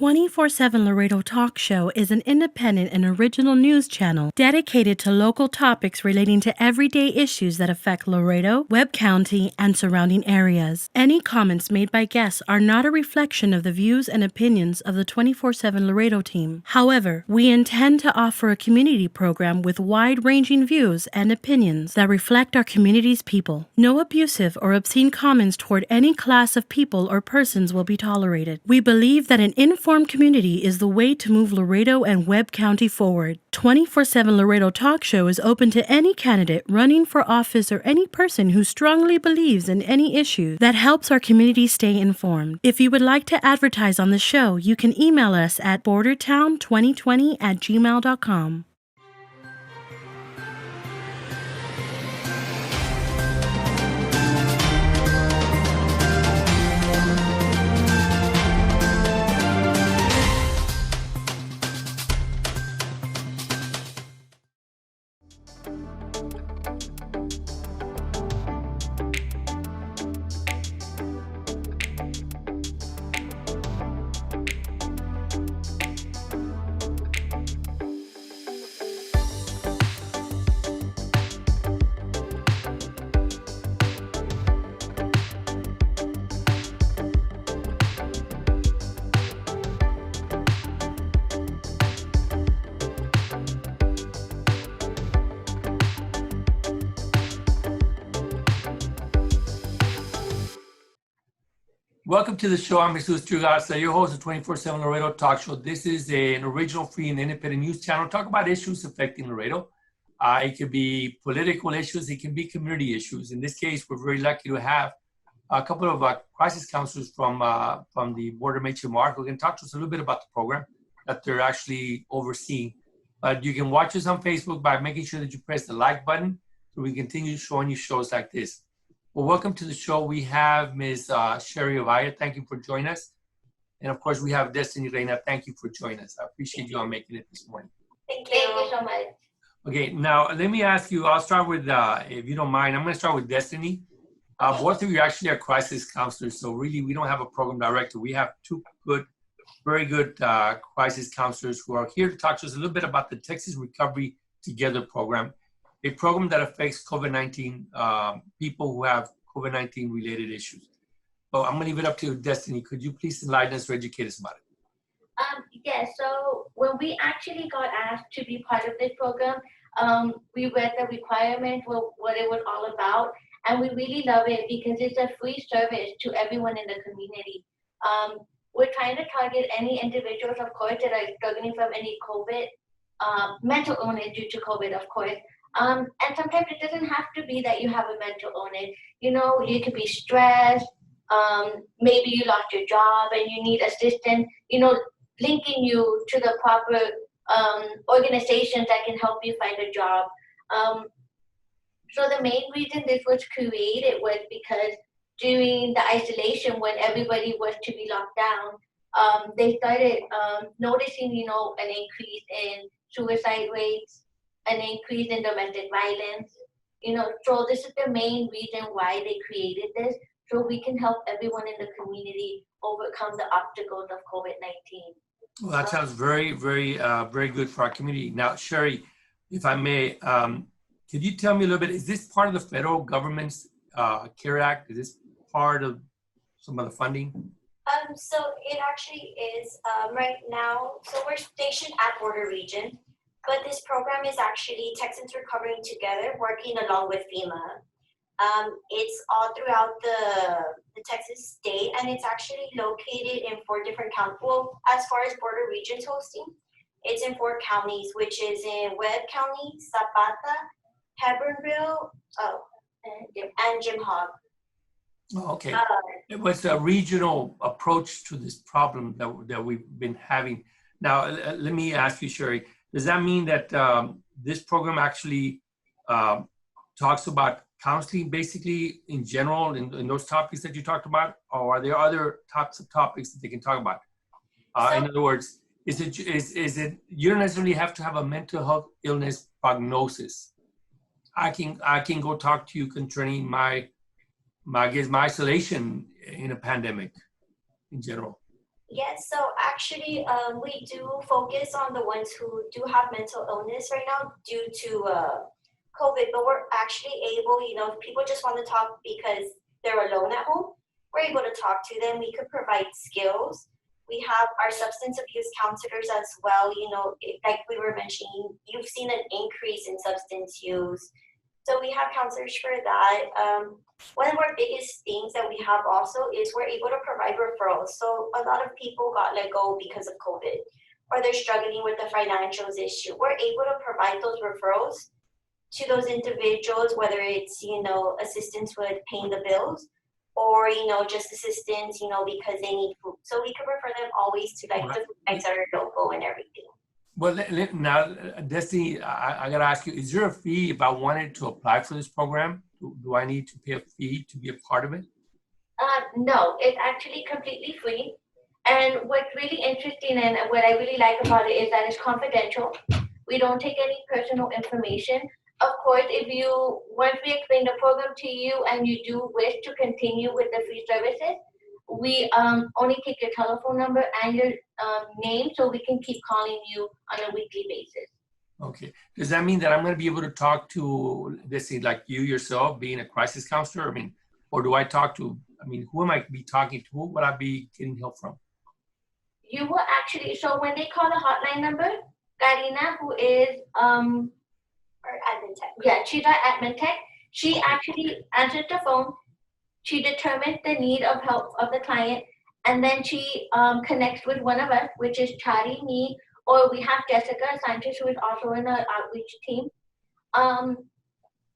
24/7 Laredo Talk Show is an independent and original news channel dedicated to local topics relating to everyday issues that affect Laredo, Webb County, and surrounding areas. Any comments made by guests are not a reflection of the views and opinions of the 24/7 Laredo team. However, we intend to offer a community program with wide-ranging views and opinions that reflect our community's people. No abusive or obscene comments toward any class of people or persons will be tolerated. We believe that an informed community is the way to move Laredo and Webb County forward. 24/7 Laredo Talk Show is open to any candidate running for office or any person who strongly believes in any issue that helps our community stay informed. If you would like to advertise on the show, you can email us at bordertown2020@gmail.com. Welcome to the show. I'm Jesus Trugasa, your host of 24/7 Laredo Talk Show. This is an original, free, and independent news channel. Talk about issues affecting Laredo. It could be political issues. It can be community issues. In this case, we're very lucky to have a couple of crisis counselors from the Board of HMR who can talk to us a little bit about the program that they're actually overseeing. But you can watch us on Facebook by making sure that you press the like button so we continue showing you shows like this. Well, welcome to the show. We have Ms. Shari Ovalle. Thank you for joining us. And of course, we have Destiny Reyna. Thank you for joining us. I appreciate you all making it this morning. Thank you so much. Okay, now let me ask you, I'll start with, if you don't mind, I'm going to start with Destiny. Both of you actually are crisis counselors, so really we don't have a program director. We have two very good crisis counselors who are here to talk to us a little bit about the Texas Recovery Together program, a program that affects COVID-19 people who have COVID-19 related issues. So I'm going to leave it up to Destiny. Could you please enlighten us or educate us about it? Yes, so when we actually got asked to be part of this program, we read the requirement, what it was all about, and we really love it because it's a free service to everyone in the community. We're trying to target any individuals, of course, that are struggling from any COVID, mental illness due to COVID, of course. And sometimes it doesn't have to be that you have a mental illness. You know, you could be stressed, maybe you lost your job and you need assistance, you know, linking you to the proper organizations that can help you find a job. So the main reason this was created was because during the isolation when everybody was to be locked down, they started noticing, you know, an increase in suicide rates, an increase in domestic violence, you know, so this is the main reason why they created this, so we can help everyone in the community overcome the obstacles of COVID-19. Well, that sounds very, very good for our community. Now, Shari, if I may, could you tell me a little bit, is this part of the federal government's CARE Act? Is this part of some of the funding? So it actually is right now. So we're stationed at Border Region, but this program is actually Texans Recovering Together, working along with FEMA. It's all throughout the Texas state, and it's actually located in 4 different counties. Well, as far as Border Region's hosting, it's in 4 counties, which is in Webb County, Zapata, Hebronville, and Jim Hogg. Oh, okay. It was a regional approach to this problem that we've been having. Now, let me ask you, Shari, does that mean that this program actually talks about counseling basically in general in those topics that you talked about, or are there other types of topics that they can talk about? In other words, is it you don't necessarily have to have a mental health illness prognosis. I can go talk to you concerning my isolation in a pandemic in general. Yes, so actually, we do focus on the ones who do have mental illness right now due to COVID, but we're actually able, if people just want to talk because they're alone at home, we're able to talk to them. We could provide skills. We have our substance abuse counselors as well. Like we were mentioning, you've seen an increase in substance use. So we have counselors for that. One of our biggest things that we have also is we're able to provide referrals. So a lot of people got let go because of COVID, or they're struggling with the financials issue. We're able to provide those referrals to those individuals, whether it's, assistance with paying the bills or, just assistance, because they need food. So we can refer them always to like the food banks that are local and everything. Well, now, Destiny, I got to ask you, is there a fee if I wanted to apply for this program? Do I need to pay a fee to be a part of it? No, it's actually completely free. And what's really interesting and what I really like about it is that it's confidential. We don't take any personal information. Of course, once we explain the program to you and you do wish to continue with the free services, we only take your telephone number and your name so we can keep calling you on a weekly basis. Okay. Does that mean that I'm going to be able to talk to, let's say, like you yourself, being a crisis counselor? Or do I talk to, who am I be talking to? Who would I be getting help from? You will actually, so when they call the hotline number, Karina, who is, or admin tech. Yeah, she's our admin tech. She actually answers the phone. She determines the need of help of the client, and then she connects with one of us, which is Shari, me, or we have Jessica, a scientist who is also in the outreach team.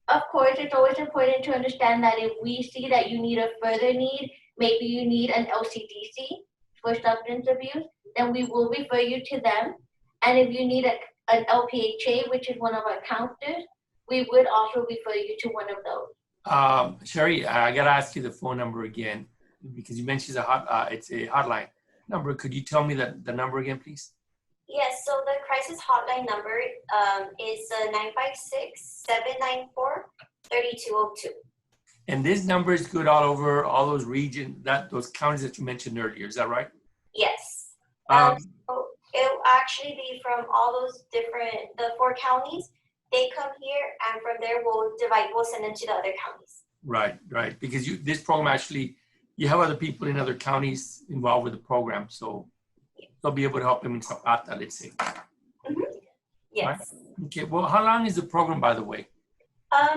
Of course, it's always important to understand that if we see that you need a further need, maybe you need an LCDC for substance abuse, then we will refer you to them. And if you need an LPHA, which is one of our counselors, we would also refer you to one of those. Shari, I got to ask you the phone number again, because you mentioned it's a hotline number. Could you tell me the number again, please? Yes, so the crisis hotline number is 956-794-3202. And this number is good all over all those regions, those counties that you mentioned earlier. Is that right? Yes. So it will actually be from all those the 4 counties. They come here, and from there we'll send them to the other counties. Right. Because this program actually, you have other people in other counties involved with the program, so they'll be able to help them in Zapata, let's say. Mm-hmm. Yes. Right? Okay. Well, how long is the program, by the way?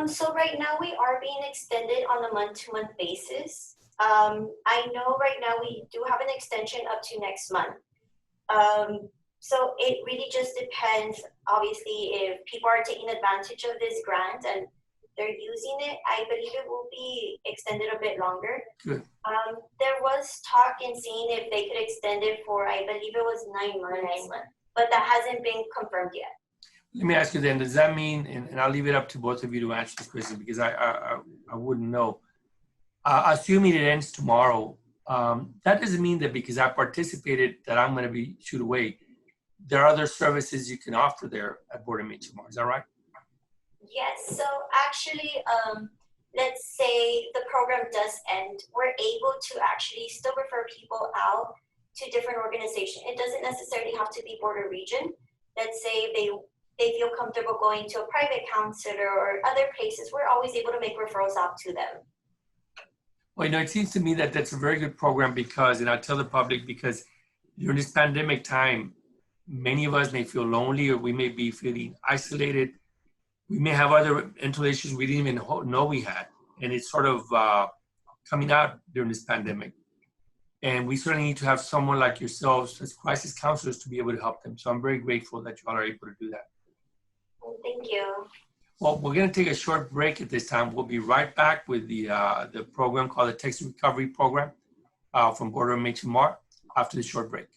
So right now we are being extended on a month-to-month basis. I know right now we do have an extension up to next month. So it really just depends, obviously, if people are taking advantage of this grant and they're using it. I believe it will be extended a bit longer. Good. There was talk in seeing if they could extend it for, I believe it was 9 months, but that hasn't been confirmed yet. Let me ask you then, does that mean, and I'll leave it up to both of you to answer this question because I wouldn't know. Assuming it ends tomorrow, that doesn't mean that because I participated that I'm going to be shooed away. There are other services you can offer there at Border HMR. Is that right? Yes. So actually, let's say the program does end, we're able to actually still refer people out to different organizations. It doesn't necessarily have to be Border Region. Let's say they feel comfortable going to a private counselor or other places. We're always able to make referrals out to them. Well, it seems to me that that's a very good program because, and I tell the public, because during this pandemic time, many of us may feel lonely or we may be feeling isolated. We may have other mental issues we didn't even know we had. And it's sort of coming out during this pandemic. And we certainly need to have someone like yourselves as crisis counselors to be able to help them. So I'm very grateful that you all are able to do that. Thank you. Well, we're going to take a short break at this time. We'll be right back with the program called the Texas Recovery Program from Border HMR after the short break.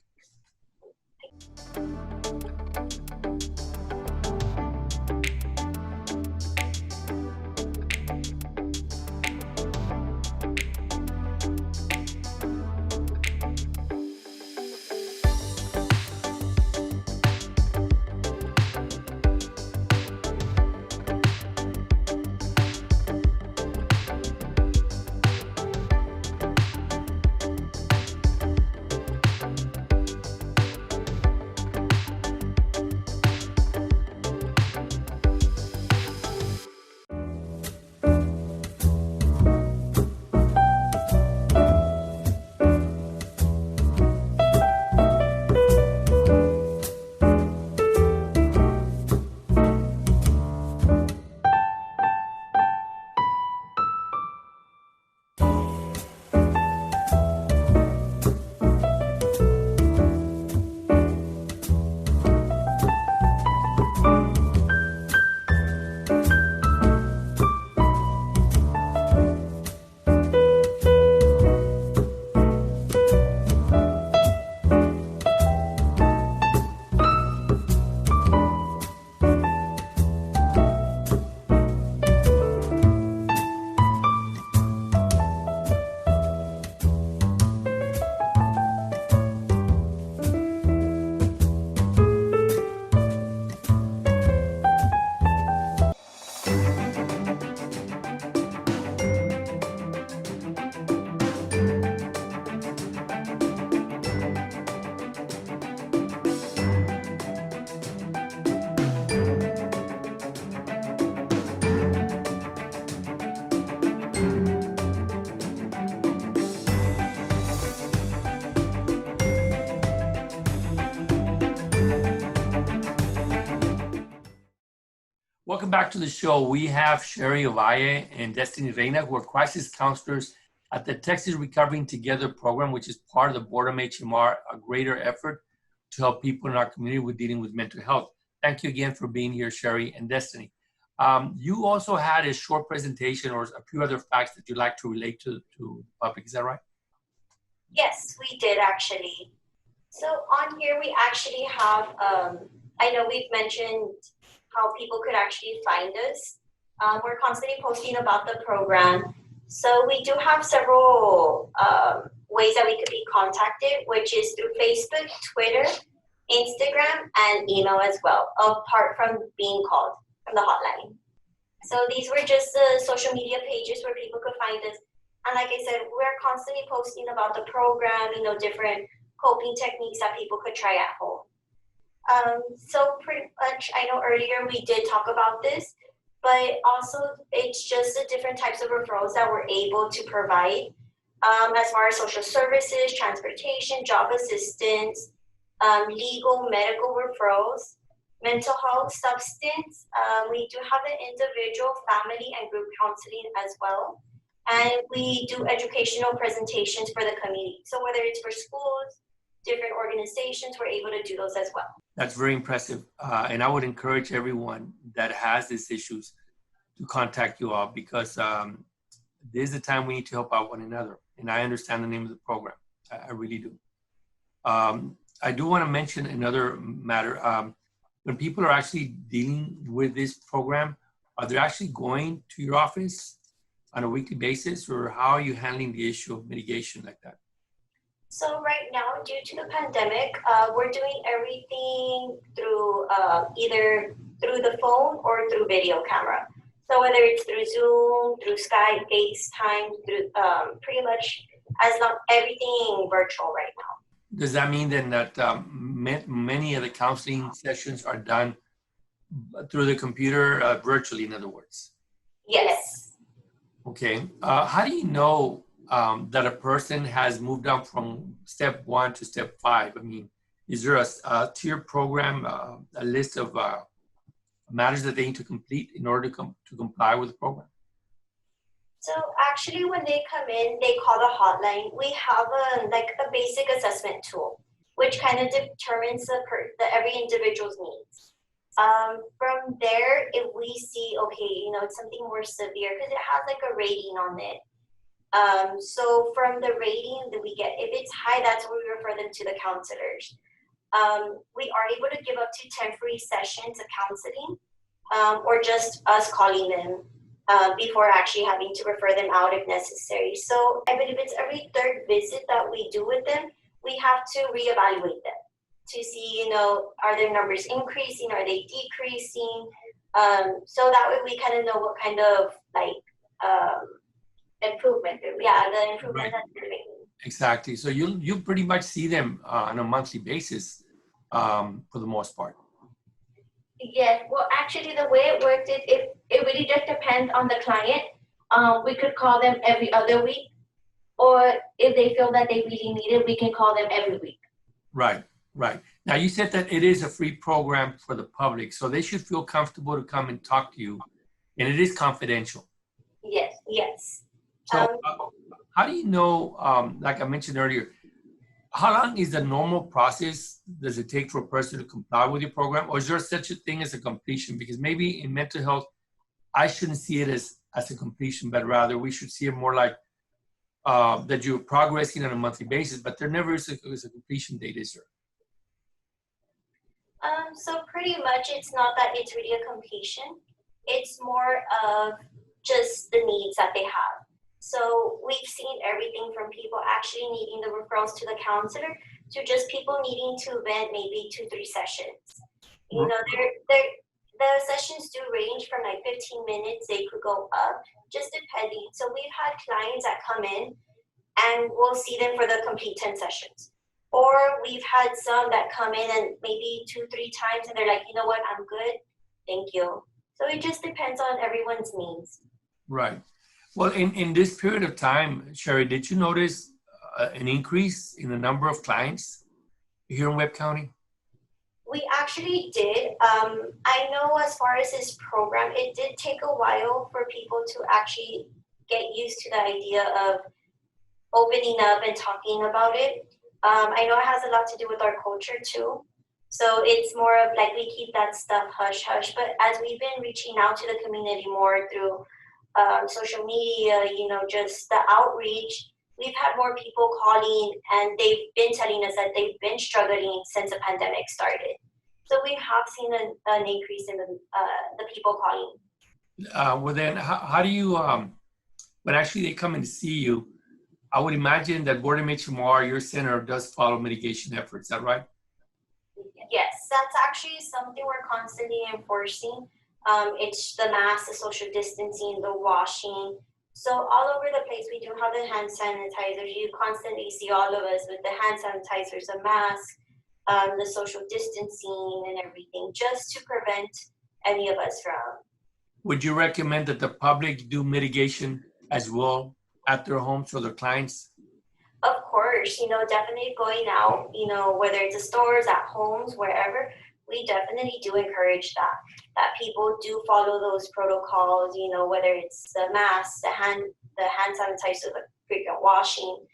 Welcome back to the show. We have Shari Ovalle and Destiny Reyna, who are crisis counselors at the Texas Recovering Together program, which is part of the Board of HMR, a greater effort to help people in our community with dealing with mental health. Thank you again for being here, Shari and Destiny. You also had a short presentation or a few other facts that you'd like to relate to the public. Is that right? Yes, we did actually. So on here, we actually have, I know we've mentioned how people could actually find us. We're constantly posting about the program. So we do have several ways that we could be contacted, which is through Facebook, Twitter, Instagram, and email as well, apart from being called from the hotline. So these were just the social media pages where people could find us. And like I said, we're constantly posting about the program, different coping techniques that people could try at home. So pretty much, I know earlier we did talk about this, but also it's just the different types of referrals that we're able to provide as far as social services, transportation, job assistance, legal, medical referrals, mental health, substance. We do have an individual, family, and group counseling as well. And we do educational presentations for the community. So whether it's for schools, different organizations, we're able to do those as well. That's very impressive. And I would encourage everyone that has these issues to contact you all, because this is the time we need to help out one another. And I understand the name of the program. I really do. I do want to mention another matter. When people are actually dealing with this program, are they actually going to your office on a weekly basis, or how are you handling the issue of mitigation like that? So right now, due to the pandemic, we're doing everything through either through the phone or through video camera. So whether it's through Zoom, through Skype, FaceTime, through pretty much everything virtual right now. Does that mean then that many of the counseling sessions are done through the computer, virtually, in other words? Yes. Okay. How do you know that a person has moved on from step 1 to step 5? I mean, is there a tier program, a list of matters that they need to complete in order to comply with the program? So actually, when they come in, they call the hotline. We have a basic assessment tool, which kind of determines every individual's needs. From there, if we see, okay, it's something more severe, because it has a rating on it. So from the rating that we get, if it's high, that's where we refer them to the counselors. We are able to give up to 10 free sessions of counseling, or just us calling them before actually having to refer them out if necessary. So I believe it's every third visit that we do with them, we have to reevaluate them to see, are their numbers increasing, are they decreasing? So that way we kind of know what kind of Improvement. the improvement Right. that they're making. Exactly. So you pretty much see them on a monthly basis for the most part. Yes, well, actually, the way it works is it really just depends on the client. We could call them every other week, or if they feel that they really need it, we can call them every week. Right. Now, you said that it is a free program for the public, so they should feel comfortable to come and talk to you, and it is confidential. Yes. So how do you know, like I mentioned earlier, how long is the normal process does it take for a person to comply with your program? Or is there such a thing as a completion? Because maybe in mental health, I shouldn't see it as a completion, but rather we should see it more like that you're progressing on a monthly basis, but there never is a completion date, is there? So pretty much it's not that it's really a completion. It's more of just the needs that they have. So we've seen everything from people actually needing the referrals to the counselor to just people needing to vent maybe 2-3 sessions. The sessions do range from 15 minutes, they could go up, just depending. So we've had clients that come in and we'll see them for the complete 10 sessions. Or we've had some that come in and maybe 2-3 times and they're like, you know what, I'm good, thank you. So it just depends on everyone's needs. Right. Well, in this period of time, Shari, did you notice an increase in the number of clients here in Webb County? We actually did. I know as far as this program, it did take a while for people to actually get used to the idea of opening up and talking about it. I know it has a lot to do with our culture too. So it's more of like we keep that stuff hush hush. But as we've been reaching out to the community more through social media, just the outreach, we've had more people calling and they've been telling us that they've been struggling since the pandemic started. So we have seen an increase in the people calling. Well, then, how do you, when actually they come in to see you, I would imagine that Board of HMR, your center, does follow mitigation efforts. Is that right? Yes, that's actually something we're constantly enforcing. It's the mask, the social distancing, the washing. So all over the place, we do have the hand sanitizers. You constantly see all of us with the hand sanitizers, the mask, the social distancing and everything, just to prevent any of us from. Would you recommend that the public do mitigation as well at their homes for their clients? Of course, definitely going out, whether it's the stores, at homes, wherever, we definitely do encourage that people do follow those protocols, whether it's the mask, the hand sanitizer, the frequent washing,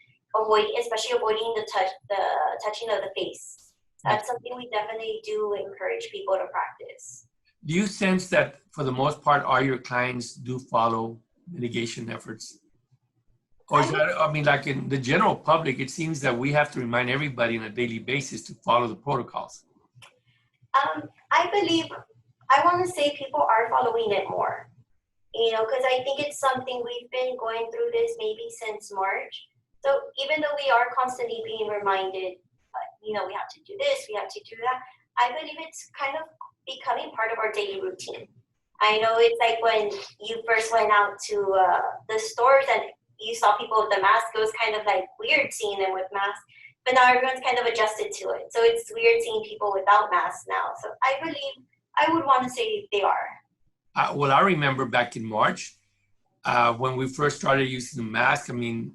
especially avoiding the touching of the face. That's something we definitely do encourage people to practice. Do you sense that for the most part, all your clients do follow mitigation efforts? Or is that, like in the general public, it seems that we have to remind everybody on a daily basis to follow the protocols. I want to say people are following it more, because I think it's something we've been going through this maybe since March. So even though we are constantly being reminded, we have to do this, we have to do that, I believe it's kind of becoming part of our daily routine. I know it's like when you first went out to the stores and you saw people with the mask, it was kind of like weird seeing them with masks, but now everyone's kind of adjusted to it. So it's weird seeing people without masks now. So I believe, I would want to say they are. Well, I remember back in March, when we first started using the mask, we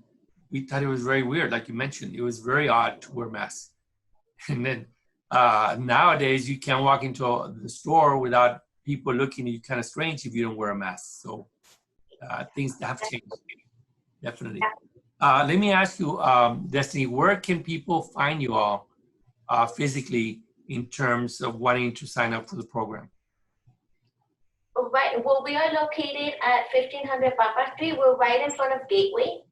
thought it was very weird. Like you mentioned, it was very odd to wear masks. And then nowadays you can't walk into the store without people looking at you kind of strange if you don't wear a mask. So things have changed. Definitely. Let me ask you, Destiny, where can people find you all physically in terms of wanting to sign up for the program? Right. Well, we are located at 1500 Papa Street. We're right in front of Gateway.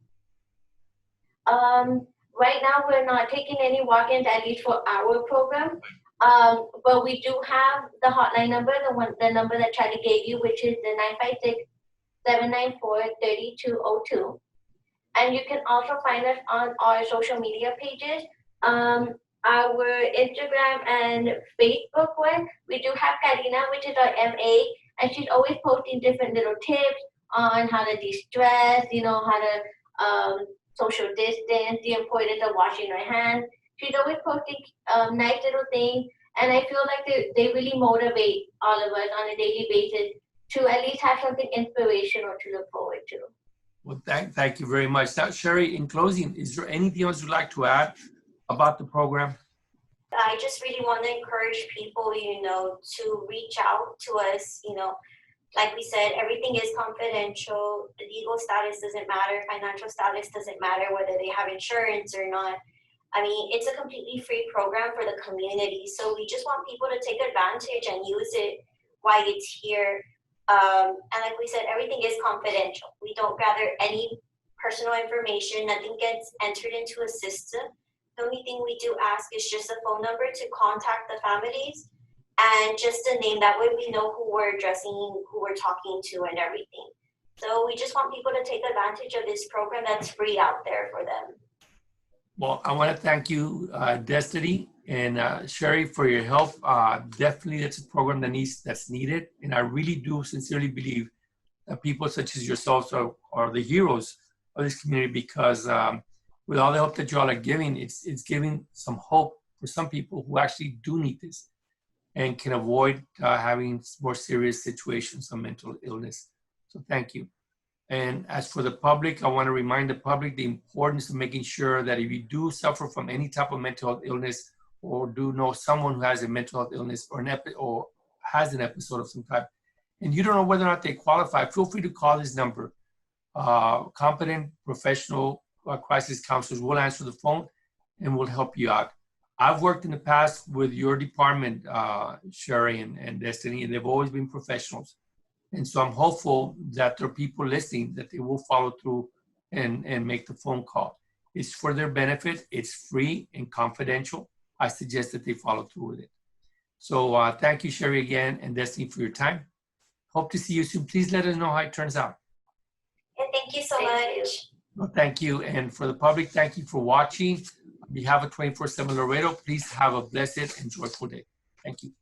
Right now, we're not taking any walk-ins, at least for our program. But we do have the hotline number, the number that Charlie gave you, which is the 956-794-3202. And you can also find us on our social media pages. Our Instagram and Facebook one, we do have Karina, which is our MA, and she's always posting different little tips on how to de-stress, how to social distance, the importance of washing your hands. She's always posting nice little things, and I feel like they really motivate all of us on a daily basis to at least have something inspirational to look forward to. Well, thank you very much. Now, Shari, in closing, is there anything else you'd like to add about the program? I just really want to encourage people, to reach out to us. Like we said, everything is confidential. The legal status doesn't matter. Financial status doesn't matter, whether they have insurance or not. It's a completely free program for the community. So we just want people to take advantage and use it while it's here. And like we said, everything is confidential. We don't gather any personal information. Nothing gets entered into a system. The only thing we do ask is just a phone number to contact the families and just a name. That way we know who we're addressing, who we're talking to and everything. So we just want people to take advantage of this program that's free out there for them. Well, I want to thank you, Destiny and Shari, for your help. Definitely, that's a program that's needed. And I really do sincerely believe that people such as yourselves are the heroes of this community, because with all the help that you all are giving, it's giving some hope for some people who actually do need this and can avoid having more serious situations of mental illness. So thank you. And as for the public, I want to remind the public the importance of making sure that if you do suffer from any type of mental illness or do know someone who has a mental health illness or or has an episode of some type, and you don't know whether or not they qualify, feel free to call this number. Competent professional crisis counselors will answer the phone and will help you out. I've worked in the past with your department, Shari and Destiny, and they've always been professionals. And so I'm hopeful that there are people listening that they will follow through and make the phone call. It's for their benefit. It's free and confidential. I suggest that they follow through with it. So thank you, Shari, again, and Destiny, for your time. Hope to see you soon. Please let us know how it turns out. And thank you so Thank you. much. Well, thank you. And for the public, thank you for watching. On behalf of 24/7 Laredo, please have a blessed and joyful day. Thank you.